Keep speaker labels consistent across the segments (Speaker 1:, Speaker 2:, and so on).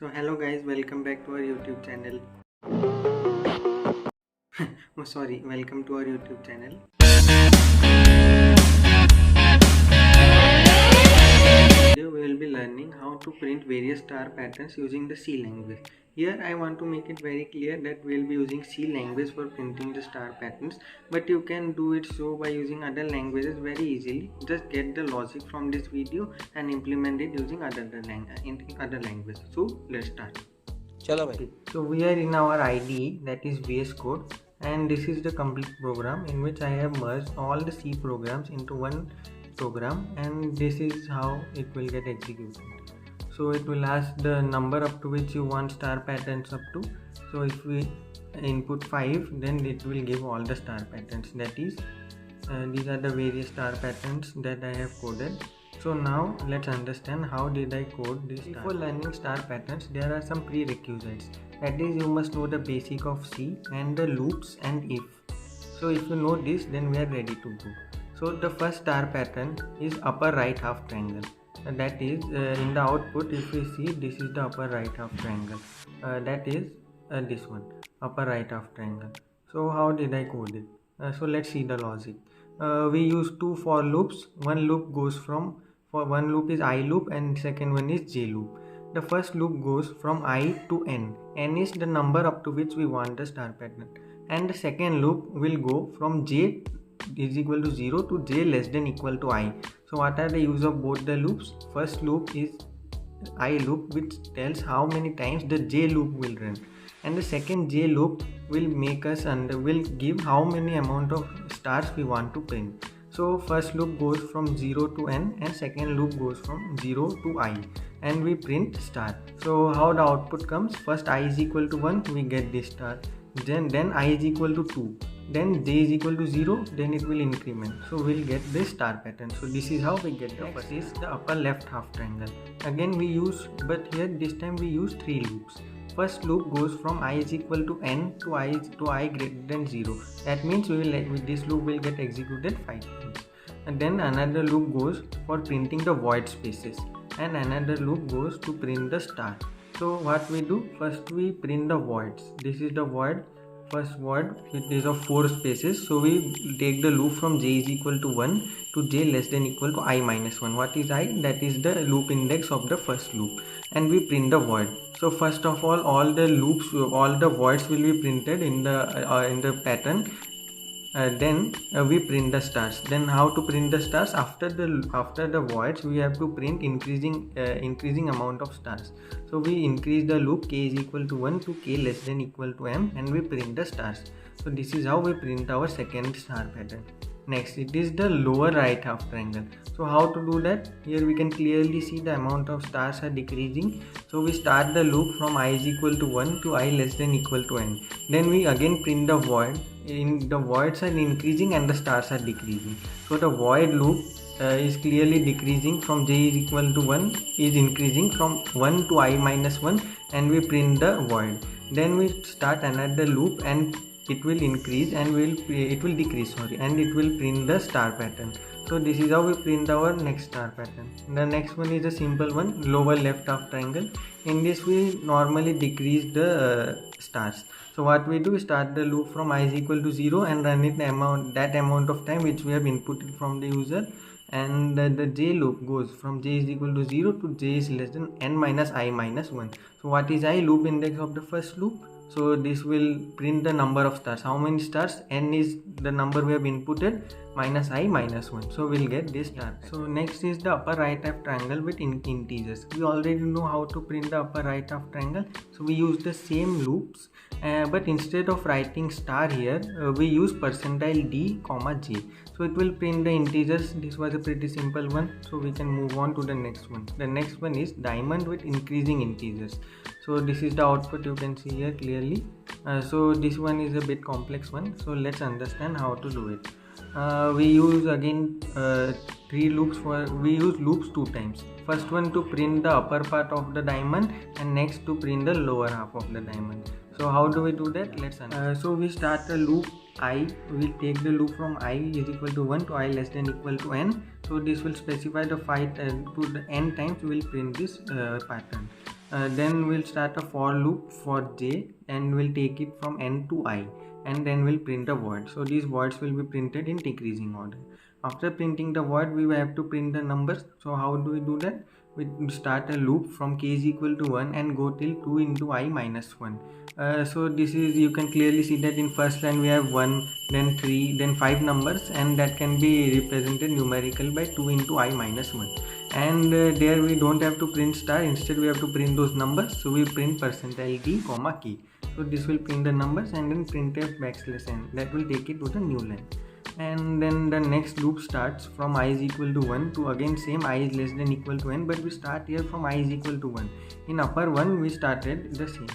Speaker 1: So hello guys, welcome back to our YouTube channel. Oh sorry, welcome to our YouTube channel. Here we will be learning how to print various star patterns using the C language. Here I want to make it very clear that we will be using C language for printing the star patterns, but you can do it so by using other languages very easily. Just get the logic from this video and implement it using other language. So let's start.
Speaker 2: चलो भाई.
Speaker 1: Okay, so we are in our IDE, that is VS Code, and this is the complete program in which I have merged all the C programs into one program, and this is how it will get executed. So it will ask the number up to which you want star patterns up to. So if we input 5, then it will give all the star patterns. That is, these are the various star patterns that I have coded. So now let's understand how did I code this. Before learning star patterns, there are some prerequisites. That is, you must know the basic of C and the loops and if. So if you know this, then we are ready to go. So the first star pattern is upper right half triangle. That is, in the output, if we see, this is the upper right half triangle. That is this one, upper right half triangle. So how did I code it? So let's see the logic. We use two for loops. One loop goes from, for one loop is I loop and second one is J loop. The first loop goes from I to N. N is the number up to which we want the star pattern. And the second loop will go from J is equal to 0 to J less than equal to I. So what are the use of both the loops? First loop is I loop, which tells how many times the J loop will run, and the second J loop will make us and will give how many amount of stars we want to print. So first loop goes from 0 to N and second loop goes from 0 to I, and we print star. So how the output comes? First I is equal to 1, we get this star. Then I is equal to 2, then J is equal to 0, then it will increment. So we'll get this star pattern. So this is how we get the first. Is the upper left half triangle. Again we use, but here this time we use 3 loops. First loop goes from I is equal to N to I greater than 0. That means this loop will get executed 5 times. And then another loop goes for printing the void spaces, and another loop goes to print the star. So what we do? First we print the voids. This is the void. First void, it is of 4 spaces. So we take the loop from J is equal to 1 to J less than equal to I minus 1. What is I? That is the loop index of the first loop, and we print the void. So first of all the loops, all the voids will be printed in the pattern. Then we print the stars. Then how to print the stars? After the voids, we have to print increasing amount of stars. So we increase the loop k is equal to 1 to k less than equal to m, and we print the stars. So this is how we print our second star pattern. Next, it is the lower right half triangle. So how to do that? Here we can clearly see the amount of stars are decreasing. So we start the loop from I is equal to 1 to I less than equal to n. Then we again print the void. In the voids are increasing and the stars are decreasing. So the void loop is clearly decreasing from J is equal to 1, is increasing from 1 to I minus 1, and we print the void. Then we start another loop and it will increase and it will decrease, and it will print the star pattern. So this is how we print our next star pattern. The next one is a simple one, lower left half triangle. In this we normally decrease the stars. So what we do is start the loop from I is equal to 0 and run it that amount of time which we have inputted from the user, and the J loop goes from J is equal to 0 to J is less than n minus I minus 1. So what is I? Loop index of the first loop. So this will print the number of stars. How many stars? N is the number we have inputted minus I minus 1. So we'll get this star. So next is the upper right half triangle with integers. We already know how to print the upper right half triangle. So we use the same loops, but instead of writing star here, we use %d, J. So it will print the integers. This was a pretty simple one. So we can move on to the next one. The next one is diamond with increasing integers. So this is the output, you can see here clearly. So this one is a bit complex one. So let's understand how to do it. We use again 3 loops. We use loops 2 times. First one to print the upper part of the diamond, and next to print the lower half of the diamond. So how do we do that? Let's understand. So we start the loop I. We take the loop from I is equal to 1 to I less than equal to n. So this will specify the 5 to the n times we will print this pattern. Then we'll start a for loop for j, and we'll take it from n to I, and then we'll print a word. So these words will be printed in decreasing order. After printing the word, we will have to print the numbers. So how do we do that? We start a loop from k is equal to 1 and go till 2 into I minus 1. So this is, you can clearly see that in first line we have 1, then 3, then 5 numbers, and that can be represented numerical by 2 into I minus 1. And there we don't have to print star, instead we have to print those numbers. So we print percentile d comma key. So this will print the numbers, and then printf backslash n, that will take it to the new line. And then the next loop starts from I is equal to 1 to again same I is less than equal to n, but we start here from I is equal to 1. In upper one we started the same.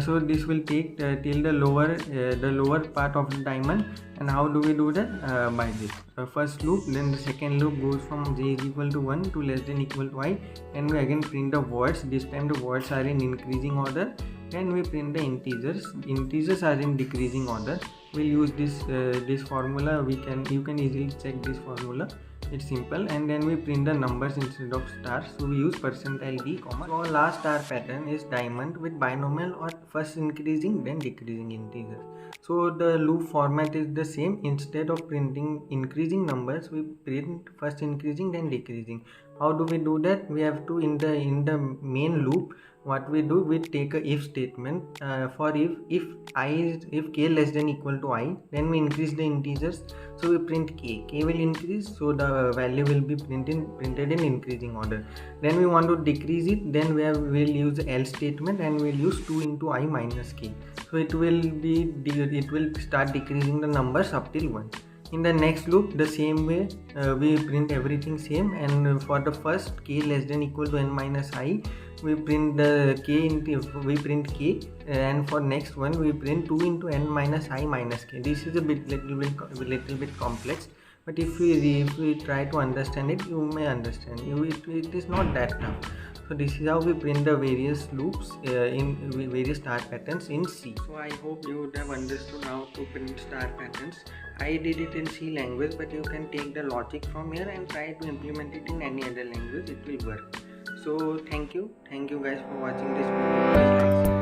Speaker 1: So this will take till the lower part of the diamond. And how do we do that? By this first loop, then the second loop goes from j is equal to 1 to less than equal to I, and we again print the words. This time the words are in increasing order. Then we print the integers are in decreasing order. We'll use this formula. You can easily check this formula, it's simple. And then we print the numbers instead of stars, so we use percentile d comma. So our last star pattern is diamond with binomial or first increasing then decreasing integers. So the loop format is the same. Instead of printing increasing numbers, we print first increasing then decreasing. How do we do that? We have to, in the main loop, what we do, we take a if statement for if k less than equal to I, then we increase the integers. So we print k will increase, so the value will be printed in increasing order. Then we want to decrease it, then we'll use the else statement, and we'll use 2 into I minus k. So it will start decreasing the numbers up till 1. In the next loop, the same way, we print everything same, and for the first k less than equal to n minus I, we print k, and for next one we print 2 into n minus I minus k. This is a little bit complex, but if we try to understand it, you may understand. It is not that tough. So this is how we print the various loops in various star patterns in C. So I hope you would have understood how to print star patterns. I did it in C language, but you can take the logic from here and try to implement it in any other language. It will work. So thank you guys for watching this video. Please like,